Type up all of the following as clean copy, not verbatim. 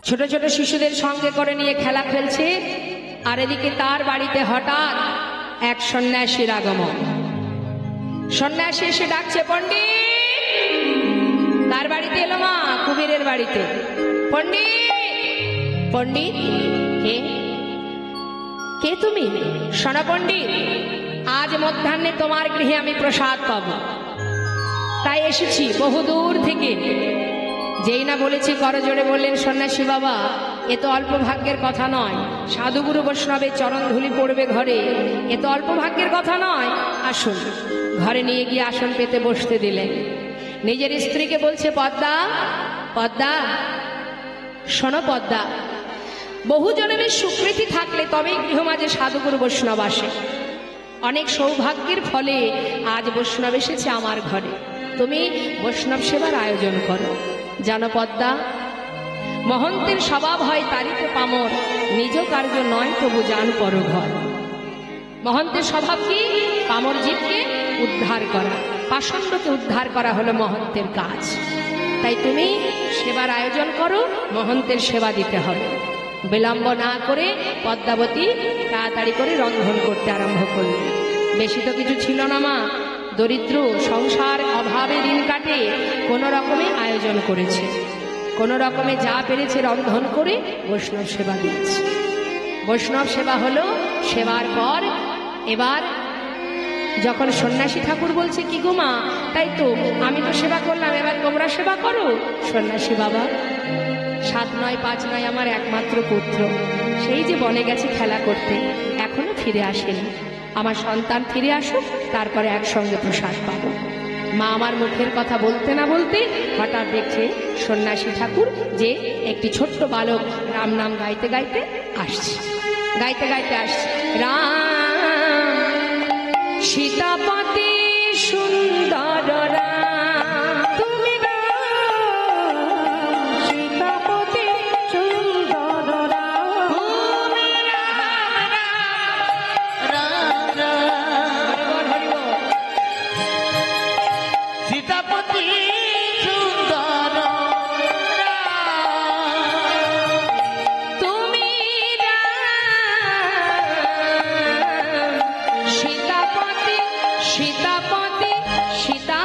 ছোট ছোট শিশুদের সঙ্গে করে নিয়ে খেলা খেলছে, আর এদিকে তার বাড়িতে হঠাৎ এক সন্ন্যাসীর আগমন। সন্ন্যাসী এসে ডাকছে, পণ্ডিত। কার বাড়িতে এলো মা? কুবেরের বাড়িতে। পণ্ডিত, পণ্ডিত কে? কে তুমি? শোনো পণ্ডিত, আজ মধ্যাহ্নে তোমার গৃহে আমি প্রসাদ পাবো, তাই এসেছি বহুদূর থেকে। যেই না বলেছি করজোড়ে বললেন, সন্ন্যাসী বাবা, এ তো অল্প ভাগ্যের কথা নয়। সাধুগুরু বৈষ্ণবের চরণ ধুলি পড়বে ঘরে, এ তো অল্প ভাগ্যের কথা নয়। আসুন। ঘরে নিয়ে গিয়ে আসন পেতে বসতে দিলেন। নিজের স্ত্রীকে বলছে, পদ্মা, পদ্মা শোনো পদ্মা, বহু জন্মের সুকৃতি থাকলে তবেই গৃহমাঝে সাধুগুরু বৈষ্ণব আসে। অনেক সৌভাগ্যের ফলে আজ বৈষ্ণব এসেছে আমার ঘরে। তুমি বৈষ্ণব সেবার আয়োজন করো। জানো পদ্মা, মহন্তের স্বভাব হয় তারিতে পামর, নিজ কার্য নয় তবু জান পর ঘর। মহন্তের স্বভাব কি? পামর জীবকে উদ্ধার করা, পাষণ্ডকে উদ্ধার করা হলো মহন্তের কাজ। তাই তুমি সেবার আয়োজন করো, মহন্তের সেবা দিতে হবে। বিলম্ব না করে পদ্মাবতী তাড়াতাড়ি করে রন্ধন করতে আরম্ভ করল। বেশি তো কিছু ছিল না মা, দরিদ্র সংসার, অভাবে দিন কাটে, কোনো রকমে আয়োজন করেছে, কোনো রকমে যা পেরেছে রন্ধন করে বৈষ্ণব সেবা দিয়েছে। বৈষ্ণব সেবা হলো। সেবার পর এবার যখন সন্ন্যাসী ঠাকুর বলছে, কি গো মা, তাই তো আমি তো সেবা করলাম, এবার তোমরা সেবা করো। সন্ন্যাসী বাবা, 7 নয় 5 নয় আমার একমাত্র পুত্র, সেই যে বনে গেছে খেলা করতে, এখনো ফিরে আসেনি। আমার সন্তান ফিরে আসুক, তারপরে একসঙ্গে প্রসাদ পাবো। মা আমার মুখের কথা বলতে না বলতে হঠাৎ দেখছে সন্ন্যাসী ঠাকুর যে একটি ছোট্ট বালক রাম নাম গাইতে গাইতে আসছে, গাইতে গাইতে আসছে। রাম সীতাপতি সুন্দর রাম, তুমি সীতাপতি সুন্দর রাম, সীতাপতি সুন্দর তুমি সীতাপতি সীতাপতি সীতা।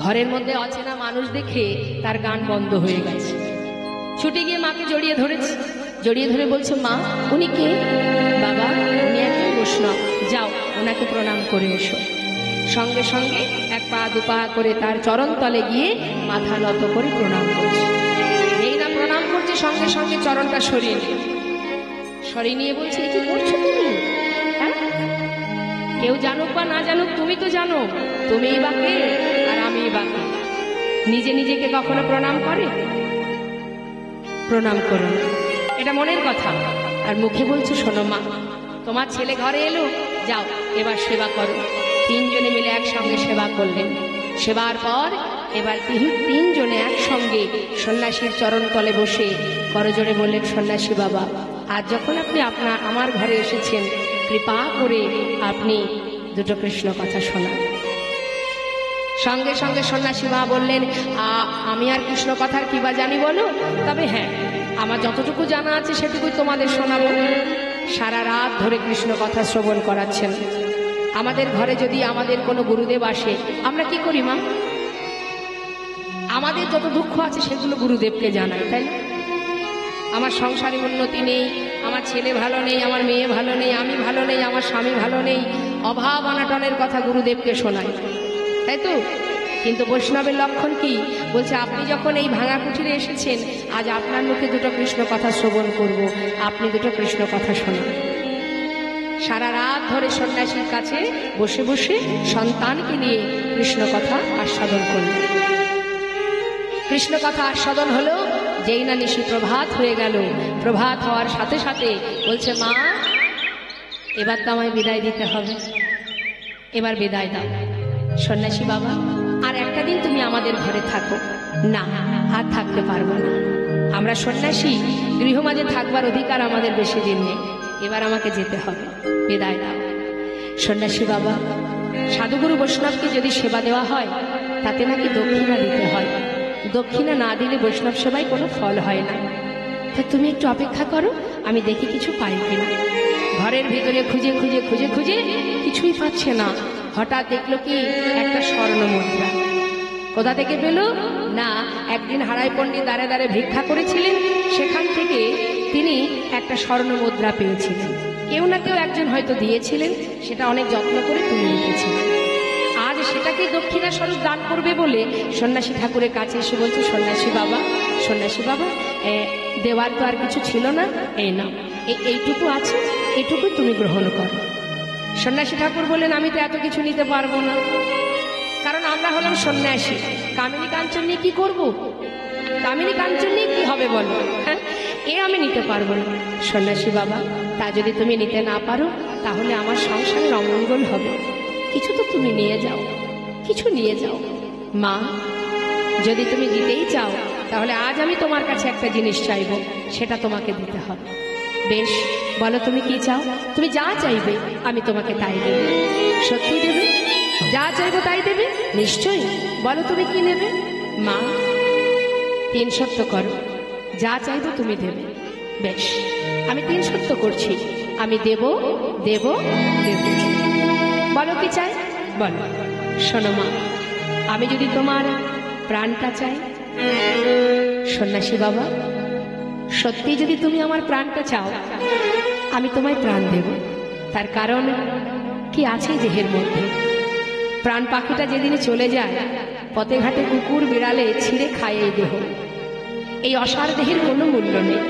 ঘরের মধ্যে অচেনা মানুষ দেখে তার গান বন্ধ হয়ে গেছে। ছুটে গিয়ে মাকে জড়িয়ে ধরেছে, জড়িয়ে ধরে বলছে, মা উনি কে? বাবা উনি একজন বৈষ্ণব, যাও ওনাকে প্রণাম করে এসো। সঙ্গে সঙ্গে 1 পা 2 পা করে তার চরণ তলে গিয়ে মাথা নত করে প্রণাম করছে। এই না প্রণাম করছে, সঙ্গে সঙ্গে চরণটা সরিয়ে নিয়ে বলছে, এই কি করছো তুমি? হ্যাঁ, কেউ জানুক বা না জানুক তুমি তো জানো, তুমিই বা কে আর আমিই বা কে। নিজে নিজেকে কখনো প্রণাম করে? প্রণাম করো, এটা মনের কথা। আর মুখে বলছে, শোনো মা, তোমার ছেলে ঘরে এলো, যাও এবার সেবা করো। 3 জনে মিলে একসঙ্গে সেবা করলেন। সেবার পর এবার 3 জনে একসঙ্গে সন্ন্যাসীর চরণ তলে বসে করজোড়ে বললেন, সন্ন্যাসী বাবা, আজ যখন আপনি আমার ঘরে এসেছেন, কৃপা করে আপনি 2টো কৃষ্ণ কথা শোনান। সঙ্গে সঙ্গে সন্ন্যাসী মা বললেন, আমি আর কৃষ্ণ কথার কি বা জানি বলো, তবে হ্যাঁ আমার যতটুকু জানা আছে সেটুকুই তোমাদের শোনাবো। সারা রাত ধরে কৃষ্ণ কথা শ্রবণ করাচ্ছেন। আমাদের ঘরে যদি আমাদের কোনো গুরুদেব আসে, আমরা কি করি মা? আমাদের যত দুঃখ আছে সেগুলো গুরুদেবকে জানাই, তাই না? আমার সংসারে উন্নতি নেই, আমার ছেলে ভালো নেই, আমার মেয়ে ভালো নেই, আমি ভালো নেই, আমার স্বামী ভালো নেই, অভাব অনাটনের কথা গুরুদেবকে শোনাই, তাই তো? কিন্তু বৈষ্ণবের লক্ষণ কি? বলছে, আপনি যখন এই ভাঙা কুঠিরে এসেছেন, আজ আপনার মুখে 2টো কৃষ্ণ কথা শ্রবণ করব, আপনি 2টো কৃষ্ণ কথা শোনান। সারা রাত ধরে সন্ন্যাসীর কাছে বসে বসে সন্তানকে নিয়ে কৃষ্ণ কথা আস্বাদন করলেন। কৃষ্ণ কথা আস্বাদন হলো। যেই না নিশি প্রভাত হয়ে গেল, প্রভাত হওয়ার সাথে সাথে বলছে, মা এবার তো আমায় বিদায় দিতে হবে, এবার বিদায় দাও। সন্ন্যাসী বাবা, আর একটা দিন তুমি আমাদের ঘরে থাকো। না, আর থাকতে পারবো না, আমরা সন্ন্যাসী, গৃহমাঝে থাকবার অধিকার আমাদের বেশি দিন নেই, এবার আমাকে যেতে হবে, বিদায় দাও। সন্ন্যাসী বাবা, সাধুগুরু বৈষ্ণবকে যদি সেবা দেওয়া হয় তাতে নাকি দক্ষিণা দিতে হয়। দক্ষিণা না দিলে বৈষ্ণব সেবায় কোনো ফল হয় না। তা তুমি একটু অপেক্ষা করো, আমি দেখি কিছু পাই কিনা। ঘরের ভিতরে খুঁজে খুঁজে খুঁজে খুঁজে কিছুই পাচ্ছে না। হঠাৎ দেখলো কি একটা স্বর্ণ মুদ্রা। কোথা থেকে পেল না, একদিন হারাই পণ্ডিত দাঁড়ে দাঁড়ে ভিক্ষা করেছিলেন, সেখান থেকে তিনি একটা স্বর্ণ মুদ্রা পেয়েছিলেন। কেউ না কেউ একজন হয়তো দিয়েছিলেন, সেটা অনেক যত্ন করে তুলে রেখেছিলেন। আজ সেটাকে দক্ষিণা স্বরূপ দান করবে বলে সন্ন্যাসী ঠাকুরের কাছে এসে বলছে, সন্ন্যাসী বাবা দেওয়ার তো আর কিছু ছিল না, এই না এইটুকু আছে, এইটুকু তুমি গ্রহণ করো। সন্ন্যাসী ঠাকুর বললেন, আমি তো এত কিছু নিতে পারবো না, কারণ আমরা হলাম সন্ন্যাসী। কামিনী কাঞ্চন নিয়ে কি করব? কামিনী কাঞ্চন নিয়ে কি হবে বলো? হ্যাঁ, এ আমি নিতে পারবো না। সন্ন্যাসী বাবা, তা যদি তুমি নিতে না পারো তাহলে আমার সংসারের অমঙ্গল হবে। কিছু তো তুমি নিয়ে যাও, কিছু নিয়ে যাও। মা, যদি তুমি দিতেই চাও তাহলে আজ আমি তোমার কাছে একটা জিনিস চাইব, সেটা তোমাকে দিতে হবে। বেশ, বলো তুমি কি চাও? তুমি যা চাইবে আমি তোমাকে তাই দেব। সত্যি দেবে? যা চাইবো তাই দেবে? নিশ্চয়ই। বলো তুমি কি নেবে? মা, 3 সত্য করো, যা চাইবো তুমি দেবে। বেশ, আমি 3 সত্য করছি, আমি দেব দেব দেব। বলো কি চাই? বলো। শোনো মা, আমি যদি তোমার প্রাণটা চাই। সন্ন্যাসী বাবা, সত্যি যদি তুমি আমার প্রাণটা চাও, আমি তোমায় প্রাণ দেব। তার কারণ কি আছে দেহের মধ্যে? প্রাণ পাখিটা যেদিনে চলে যায়, পথে ঘাটে কুকুর বিড়ালে ছিঁড়ে খায় এই দেহ। এই অসার দেহের কোনো মূল্য নেই।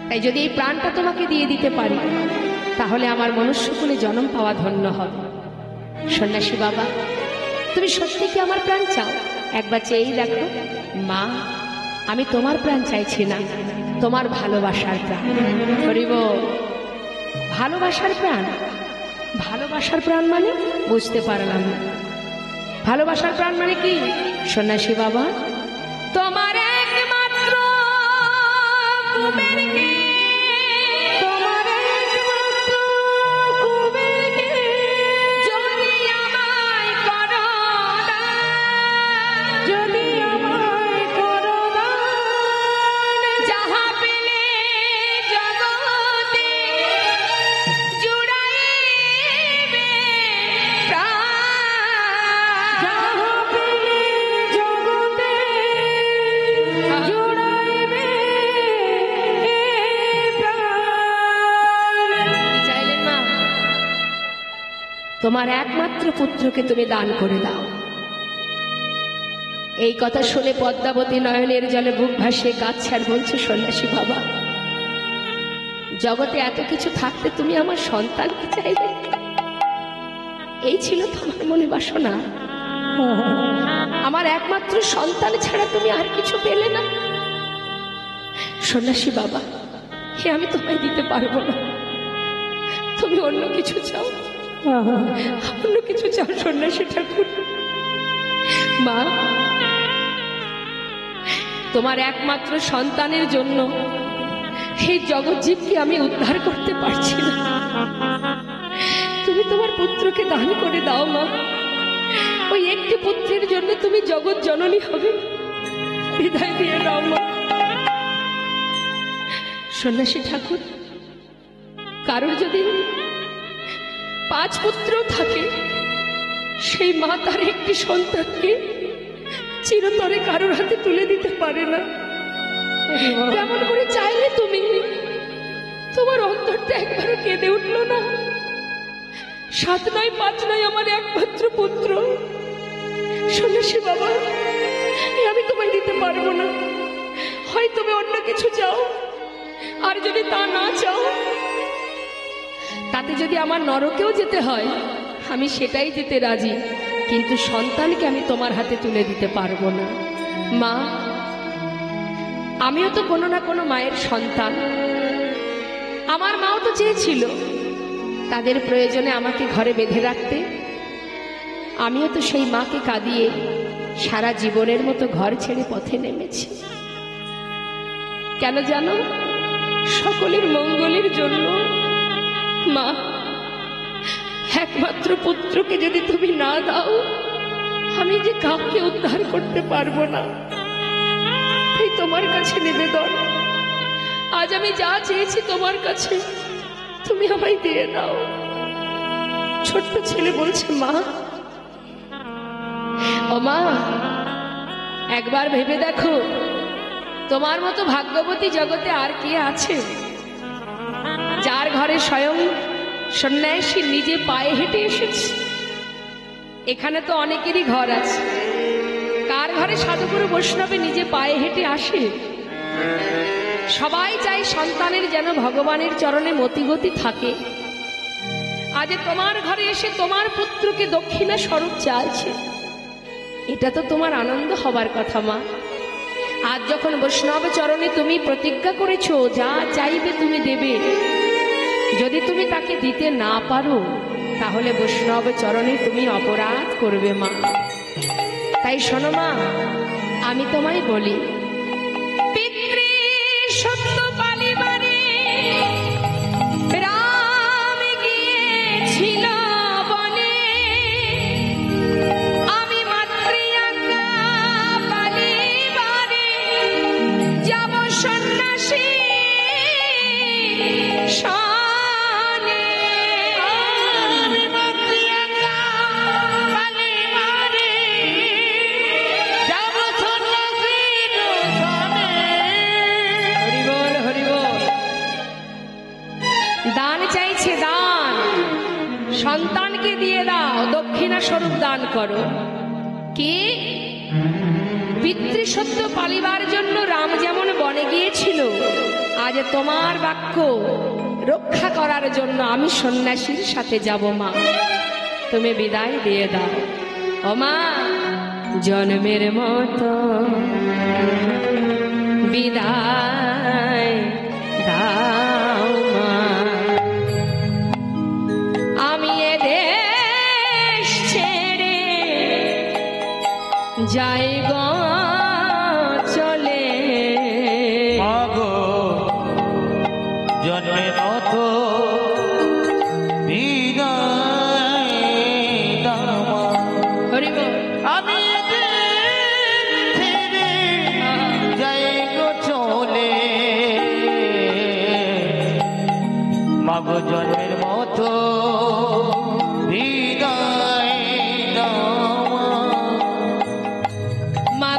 তাই যদি এই প্রাণটা তোমাকে দিয়ে দিতে পারি, তাহলে আমার মনুষ্যকুলে জন্ম পাওয়া ধন্য হবে। সন্ন্যাসী বাবা, তুমি সত্যি কি আমার প্রাণ চাও? একবার চেয়েই দেখো। মা, আমি তোমার প্রাণ চাইছি না, তোমার ভালোবাসার প্রাণ। হরিব, ভালোবাসার প্রাণ? ভালোবাসার প্রাণ মানে বুঝতে পারলাম না। ভালোবাসার প্রাণ মানে কি? সন্ন্যাসী বাবা, তোমার একমাত্র কুবেরকে, তোমার একমাত্র কুবেরকে যদি আমায় করো দান, যদি আমায় করো দান, যাহা পেলে জগতে জুড়াইবে প্রাণ, যাহা পেলে জগতে জুড়াইবে প্রাণ। কি চাইলেন মা? তোমার একমাত্র পুত্রকে তুমি দান করে দাও। এই কথা শুনে পদ্মাবতী নয়নের জলে বুক ভাসিয়ে কাঁদছে আর বলছে, সন্ন্যাসী বাবা, জগতে এত কিছু থাকতে তুমি আমার সন্তানকে চাইলে? এই ছিল তোমার মনে বাসনা? আমার একমাত্র সন্তান ছাড়া তুমি আর কিছু পেলে না? সন্ন্যাসী বাবা, হে আমি তোমায় দিতে পারবো না, তুমি অন্য কিছু চাও, অন্য কিছু চাও। সন্ন্যাসী ঠাকুর, মা, তোমার একমাত্র সন্তানের জন্য এই জগৎজীবকে আমি উদ্ধার করতে পারছি না। তুমি তোমার পুত্রকে দান করে দাও মা। ওই একটি পুত্রের জন্য তুমি জগৎ জননী হবে, বিদায় দিয়ে দাও মা। সন্ন্যাসী ঠাকুর, কারোর যদি 5 পুত্র থাকে, সেই মা তার একটি সন্তানকে চিরতরে কারোর হাতে তুলে দিতে পারে না। কেমন করে চাইলে তুমি? তোমার অন্তরটা একবারও কেঁদে উঠলো না? 7 নয় 5 নয়, আমার একমাত্র পুত্র। সন্ন্যাসী বাবা, আমি তোমায় দিতে পারবো না। হয় তুমি অন্য কিছু চাও, আর যদি তা না চাও, তাতে যদি আমার নরকেও যেতে হয় আমি সেটাই যেতে রাজি, কিন্তু সন্তানকে আমি তোমার হাতে তুলে দিতে পারবো না। মা, আমিও তো কোনো না কোনো মায়ের সন্তান। আমার মাও তো চেয়েছিল তাদের প্রয়োজনে আমাকে ঘরে বেঁধে রাখতে। আমিও তো সেই মাকে কাঁদিয়ে সারা জীবনের মতো ঘর ছেড়ে পথে নেমেছি। কেন জানো? সকলের মঙ্গলের জন্য। মা, একমাত্র পুত্রকে যদি তুমি না দাও, আমি যে কাউকে উদ্ধার করতে পারবো না। তোমার কাছে নিবেদন। আজ আমি যা চেয়েছি তোমার কাছে, তুমি আমায় দিয়ে দাও। ছোট্ট ছেলে বলছে, মা, ও মা, একবার ভেবে দেখো, তোমার মতো ভাগ্যবতী জগতে আর কে আছে, যার ঘরে স্বয়ং সন্ন্যাসী নিজে পায়ে হেঁটে এসেছে। এখানে তো অনেকেরই ঘর আছে, কার ঘরে সাধুগুরু বৈষ্ণবে নিজে পায়ে হেঁটে আসে? সবাই চায় সন্তানের যেন ভগবানের চরণে মতিগতি থাকে। আজ তোমার ঘরে এসে তোমার পুত্রকে দক্ষিণা স্বরূপ চাইছে, এটা তো তোমার আনন্দ হবার কথা মা। আজ যখন বৈষ্ণব চরণে তুমি প্রতিজ্ঞা করেছো যা চাইবে তুমি দেবে, যদি তুমি তাকে দিতে না পারো তাহলে বৈষ্ণব চরণে তুমি অপরাধ করবে মা। তাই শোনো মা, আমি তোমায় বলি, পিতৃ সত্য পালিবারে রাম গিয়েছিল বনে, আমি মাতৃআজ্ঞা পালিবারে যাব সন্ন্যাসী সনে। আমি মাতৃআজ্ঞা পালিবারে যাব সন্ন্যাসীর সনে। হরি বল, হরি বল। দান চাইছে, দান। সন্তানকে দিয়ে দাও, দক্ষিণা স্বরূপ দান করো। কি? পিতৃসত্য পালিবার জন্য রাম যেমন বনে গিয়েছিল, আজ তোমার বাক্য রক্ষা করার জন্য আমি সন্ন্যাসীর সাথে যাব মা। তুমি বিদায় দিয়ে দাও। ও মা, জন্মের মতো বিদায় দাও মা। আমি এ দেশ ছেড়ে যাই গো চলে। মাগো জন্মের মতো বিদায় দাও মা। হরি বল। আমি ছেড়ে যাই গো চলে, মাগো জন্মের মতো বিদায় দাও মা। মা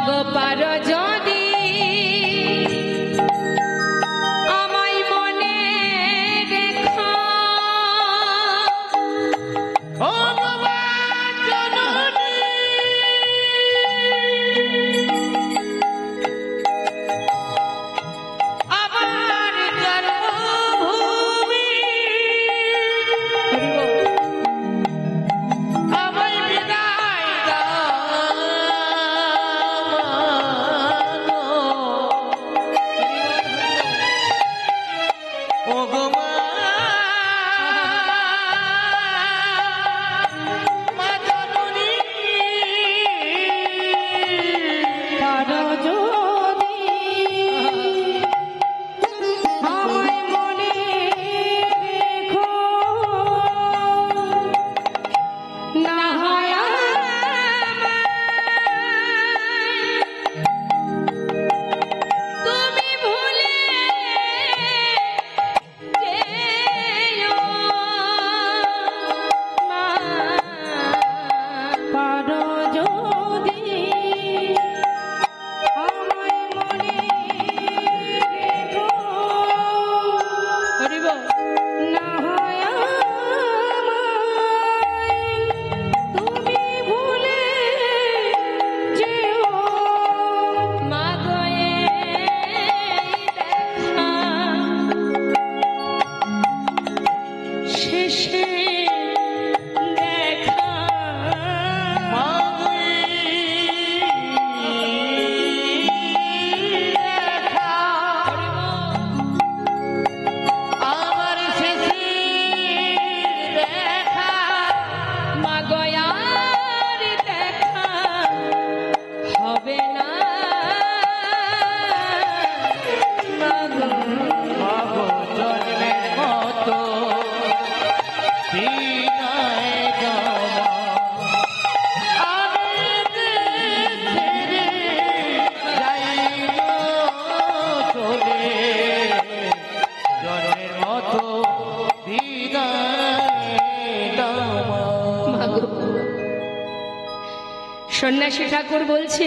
সন্ন্যাসী ঠাকুর বলছে,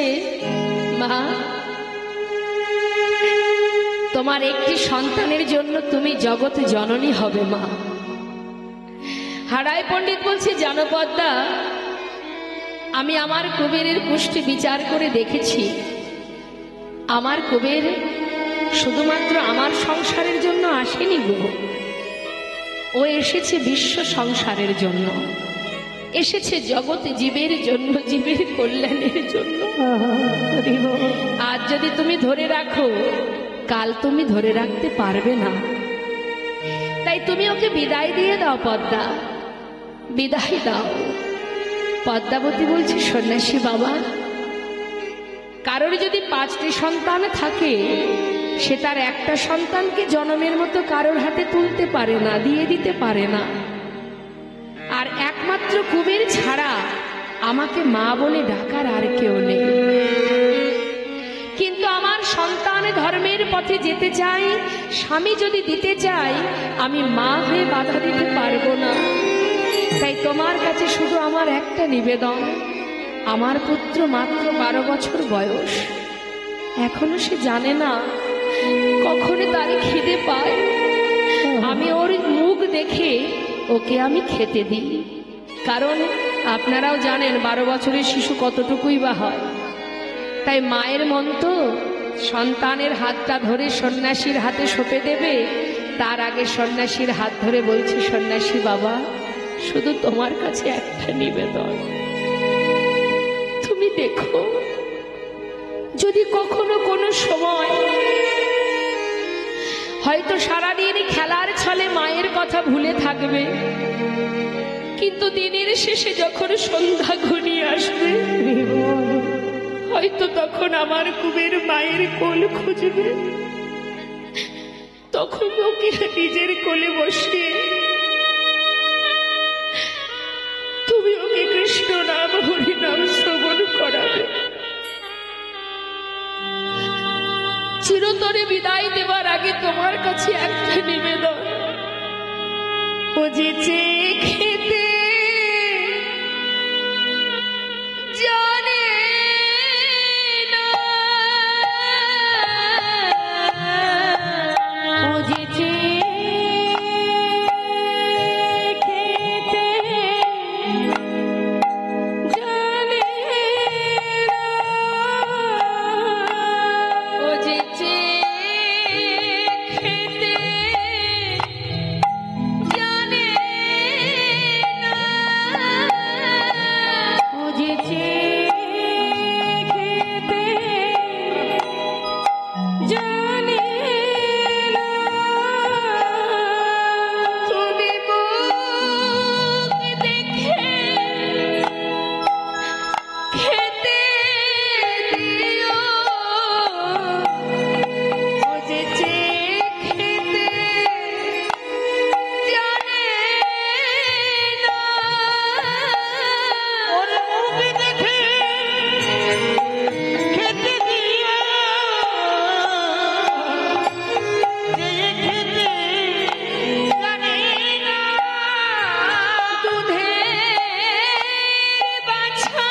মা, তোমার একটি সন্তানের জন্য তুমি জগৎ জননী হবে মা। হারাই পণ্ডিত বলছে, জানো পদ্মা, আমি আমার কুবেরের কুষ্টি বিচার করে দেখেছি, আমার কুবের শুধুমাত্র আমার সংসারের জন্য আসেনি গো, ও এসেছে বিশ্ব সংসারের জন্য, এসেছে জগৎ জীবের জন্য, জীবের কল্যাণের জন্য। আজ যদি তুমি ধরে রাখো, কাল তুমি ধরে রাখতে পারবে না। তাই তুমি ওকে বিদায় দিয়ে দাও পদ্মা, বিদায় দাও। পদ্মাবতী বলছে, সন্ন্যাসী বাবা, কারোর যদি 5টি সন্তান থাকে, সে তার একটা সন্তানকে জনমের মতো কারোর হাতে তুলতে পারে না, দিয়ে দিতে পারে না। আর একমাত্র কুবের ছাড়া আমাকে মা বলে ডাকার আর কেউ নেই। কিন্তু আমার সন্তান ধর্মের পথে যেতে চাই, স্বামী যদি দিতে চাই, আমি মা হয়ে বাধা দিতে পারবো না। তাই তোমার কাছে শুধু আমার একটা নিবেদন, আমার পুত্র মাত্র 12 বছর বয়স, এখনো সে জানে না কখনো তার খিদে পায়, আমি ওর মুখ দেখে ওকে আমি খেতে দিই। কারণ আপনারাও জানেন 12 বছরের শিশু কতটুকুই বা হয়। তাই মায়ের মন তো সন্তানের হাতটা ধরে সন্ন্যাসীর হাতে সঁপে দেবে, তার আগে সন্ন্যাসীর হাত ধরে বলছে, সন্ন্যাসী বাবা, শুধু তোমার কাছে একটা নিবেদন, তুমি দেখো যদি কখনো কোনো সময় হয়তো সারাদিন খেলার ছলে মায়ের কথা ভুলে থাকবে, কিন্তু দিনের শেষে যখন সন্ধ্যা ঘনিয়ে আসবে, হয়তো তখন আমার কুবের মায়ের কোল খুঁজবে, তখন ওকে নিজের কোলে বসিয়ে তুমি ওকে কৃষ্ণ নাম হরি নাম শ্রবণ করাবে। চিরতরে বিদায় দেবার আগে তোমার কাছে একটা নিবেদন, ও যে চেয়ে খেতে জানে না, ও যে চেয়ে খেতে জানে না, ও যে চেয়ে খেতে জানে না, ও যে চেয়ে খেতে জানে না, তুমি মুখ দেখে খেতে দিও, ও যে চেয়ে খেতে জানে না, ওর মুখ দেখে খেতে দিও, যে খেতে জানে না। দুধের বাছা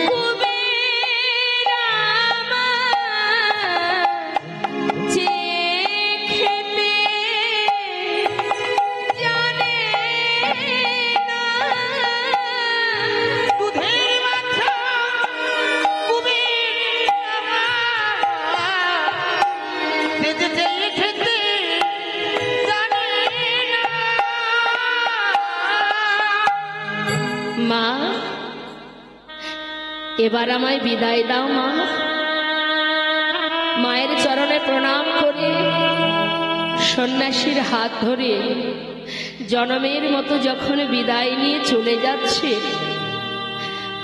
কুবের আমার, চেয়ে খেতে জানে না, দুধের বাছা কুবের আমার, সে যে চেয়ে খেতে জানে না। মা, এবার আমায় বিদায় দাও মা। মায়ের চরণে প্রণাম করে সন্ন্যাসীর হাত ধরে জনমের মতো যখন বিদায় নিয়ে চলে যাচ্ছে,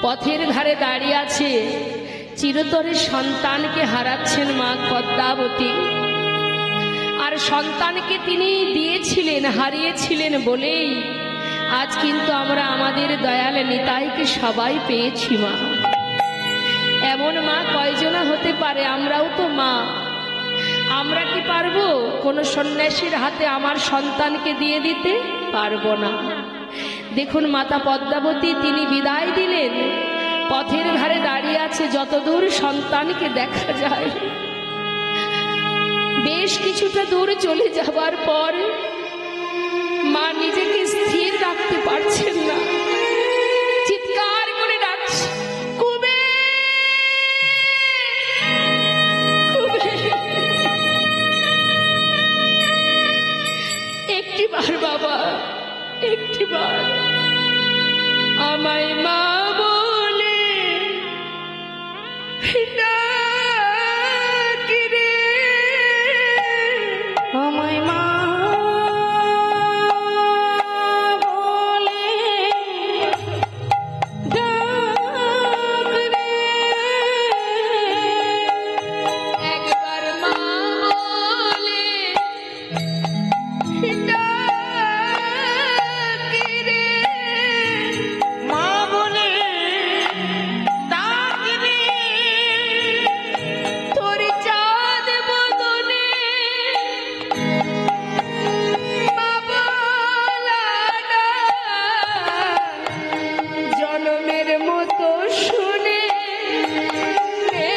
পথের ধারে দাঁড়িয়ে আছে, চিরতরে সন্তানকে হারাচ্ছেন মা পদ্মাবতী। আর সন্তানকে তিনি দিয়েছিলেন, হারিয়েছিলেন বলেই আজ কিন্তু আমরা আমাদের দয়াল নিতাইকে সবাই পেয়েছি মা। এমন মা কয়জনা হতে পারে? আমরাও তো মা। আমরা কি পারবো কোনো সন্ন্যাসীর হাতে আমার সন্তানকে দিয়ে দিতে? পারবো না। দেখুন মাতা পদ্মাবতী তিনি বিদায় দিলেন, পথের ধারে দাঁড়িয়ে আছে, যতদূর সন্তানকে দেখা যায়। বেশ কিছুটা দূর চলে যাবার পর মা নিজেকে স্থির রাখতে পারছেন না, চিৎকার করে ডাকছে, কুবের, কুবের। একটিবার বাবা, একটিবার আমায় মা বলে ডাক রে, আমায় মা বলে ডাক রে, একবার মা বলে ডাক রে, মা বলে ডাক রে, তোর চাঁদ বদনে বাবা লাডা, জনমের মতো শুনে রে,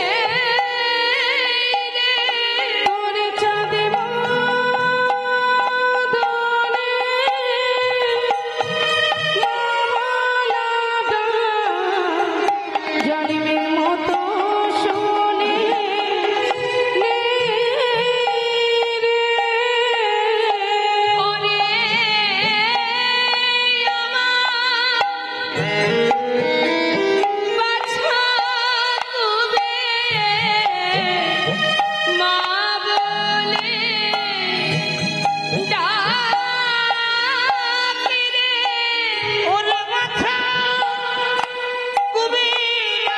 তোর চাঁদ বদনে বাবা লাডা, জনমের মতো শুনে রে, ওরে আমার বাছা কুবের, মা বলে ডাক রে, ওরে মাথা কুবের,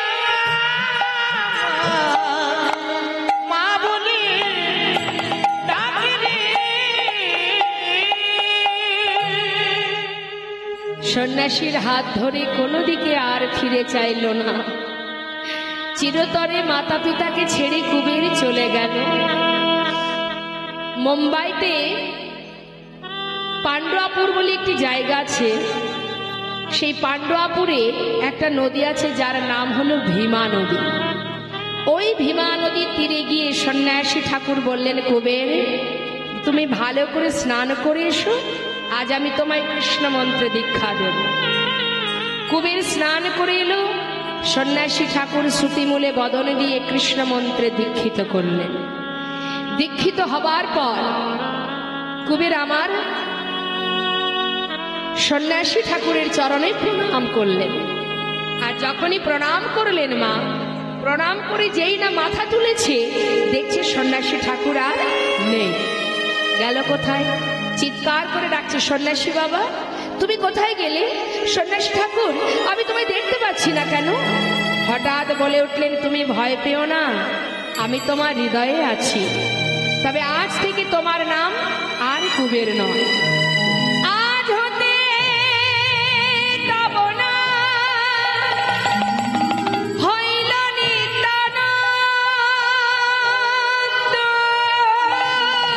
মা বলে ডাক রে। সন্ন্যাসীর হাত ধরে কোনো দিকে আর ফিরে চাইল না, চিরতরে মাতা পিতাকে ছেড়ে কুবের চলে গেল। মুম্বাইতে পান্ডুয়াপুর বলে একটি জায়গা আছে, সেই পান্ডুয়াপুরে একটা নদী আছে যার নাম হলো ভীমা নদী। ওই ভীমা নদীর তীরে গিয়ে সন্ন্যাসী ঠাকুর বললেন, কুবের তুমি ভালো করে স্নান করে এসো, আজ আমি তোমায় কৃষ্ণ মন্ত্রে দীক্ষা দেব। কুবের স্নান করে এলো, সন্ন্যাসী ঠাকুর শ্রুতিমূলে বদন দিয়ে কৃষ্ণ মন্ত্রে দীক্ষিত করলেন। দীক্ষিত হবার পর কুবের আমার সন্ন্যাসী ঠাকুরের চরণে প্রণাম করলেন। আর যখনই প্রণাম করলেন মা, প্রণাম করে যেই না মাথা তুলেছে, দেখছে সন্ন্যাসী ঠাকুর আর নেই। গেল কোথায়? চিৎকার করে ডাকছে, সন্ন্যাসী বাবা তুমি কোথায় গেলে? সন্ন্যাসী ঠাকুর আমি তোমায় দেখতে পাচ্ছি না কেন? হঠাৎ বলে উঠলেন, তুমি ভয় পেও না, আমি তোমার হৃদয়ে আছি, তবে আজ থেকে তোমার নাম আর কুবের নয়। আজ হতে তব নাম হইল নিত্যানন্দ,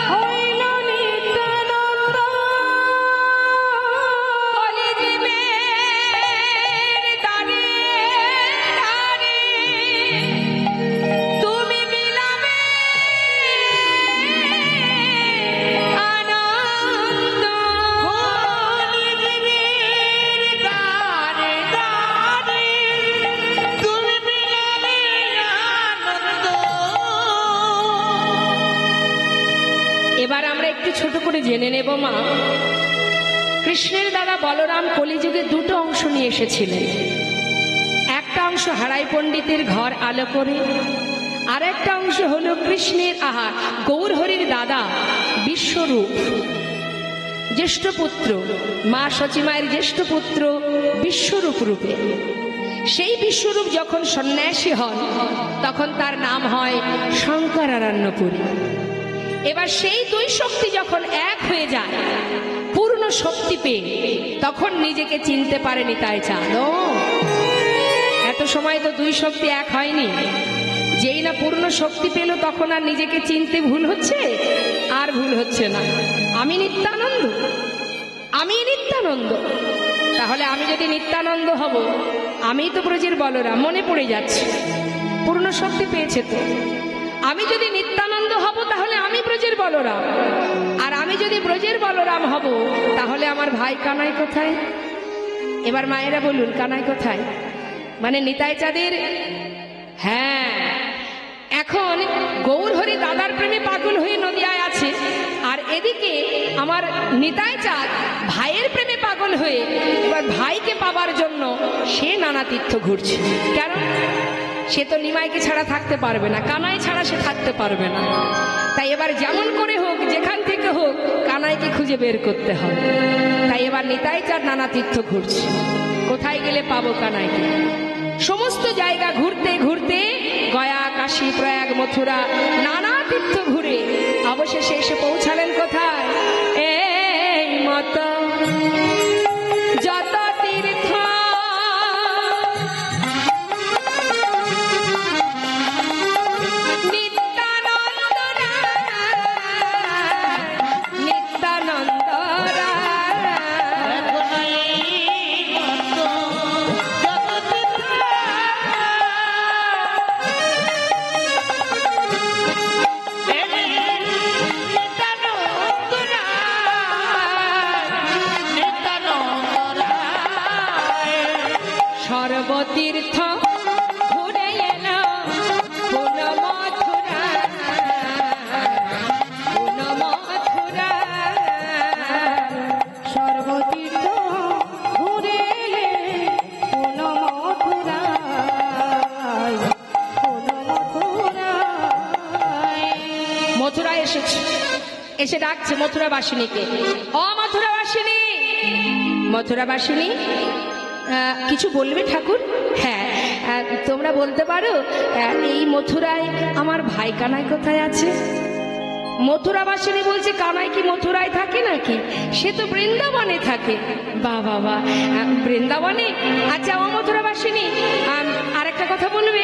হইল নিত্যানন্দ। কলিযুগের দ্বারে দ্বারে তুমি বিলাবে আনন্দ। কলিযুগের দ্বারে দ্বারে তুমি বিলাবে আনন্দ। এবার আমরা একটু ছোট করে জেনে নেব মা, কৃষ্ণের দাদা বলরাম কলিযুগে দুটো অংশ নিয়ে এসেছিলেন। একটা অংশ হারাই পণ্ডিতের ঘর আলো করে, আর একটা অংশ হলো কৃষ্ণের গৌরহরির দাদা বিশ্বরূপ, জ্যেষ্ঠ পুত্র, মা সচিমায়ের জ্যেষ্ঠ পুত্র বিশ্বরূপ রূপে। সেই বিশ্বরূপ যখন সন্ন্যাসী হন তখন তার নাম হয় শঙ্করারণ্যপুরী। এবার সেই দুই শক্তি যখন এক হয়ে যায়, পূর্ণ শক্তি পেয়ে, তখন নিজেকে চিনতে পারেনি তাই চাঁদ। এত সময় তো দুই শক্তি এক হয়নি, যেই না পূর্ণ শক্তি পেল তখন আর নিজেকে চিনতে ভুল হচ্ছে, আর ভুল হচ্ছে না, আমি নিত্যানন্দ, আমি নিত্যানন্দ। তাহলে তাহলে আমি যদি নিত্যানন্দ হব, আমি তো ব্রজের বলরাম, মনে পড়ে যাচ্ছে, পূর্ণ শক্তি পেয়েছে তো। আমি যদি নিত্যানন্দ হব তাহলে আমি ব্রজের বলরাম, আর আমি যদি ব্রজের বলরাম হব তাহলে আমার ভাই কানাই কোথায়? এবার মায়েরা বলুন, কানাই কোথায়? মানে নিতাই চাঁদের, হ্যাঁ, এখন গৌরহরি দাদার প্রেমে পাগল হয়ে নদিয়ায় আছে, আর এদিকে আমার নিতাই চাঁদ ভাইয়ের প্রেমে পাগল হয়ে এবার ভাইকে পাবার জন্য সে নানা তীর্থ ঘুরছে। কেন? সে তো নিমাইকে ছাড়া থাকতে পারবে না, কানাই ছাড়া সে থাকতে পারবে না। তাই এবার যেমন করে হোক, যেখান থেকে হোক, কানাইকে খুঁজে বের করতে হবে। তাই এবার নিতাই চাঁদ নানা তীর্থ ঘুরছে। কোথায় গেলে পাবো কানাইকে? সমস্ত জায়গা ঘুরতে ঘুরতে গয়া, কাশী, প্রয়াগ, মথুরা নানা তীর্থ ঘুরে অবশেষে এসে পৌঁছালেন কোথায়? এই মত যত তীর্থ সর্বতীর্থ ঘুরে এলো পুন মথুরা, পুন মথুরা, সর্বতীর্থ ঘুরে পুন মথুরায়, পুন মথুরায়। মথুরায় এসেছে, এসে ডাকছে মথুরাবাসিনীকে, ও মথুরাবাসিনী, মথুরাবাসিনী কিছু বলবে ঠাকুর? হ্যাঁ, তোমরা বলতে পারো এই মথুরায় আমার ভাই কানাই কোথায় আছে? মথুরাবাসিনী বলছে, কানাই কি মথুরায় থাকে নাকি? সে তো বৃন্দাবনে থাকে। বাহ বাহ বাহ, বৃন্দাবনে? আচ্ছা ও মথুরাবাসিনী, আর একটা কথা বলবে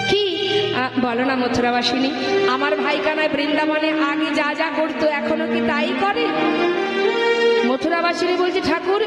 কি? বলো না মথুরাবাসিনী, আমার ভাই কানাই বৃন্দাবনে আগে যা যা করতো এখনো কি তাই করে? মথুরাবাসিনী বলছে, ঠাকুর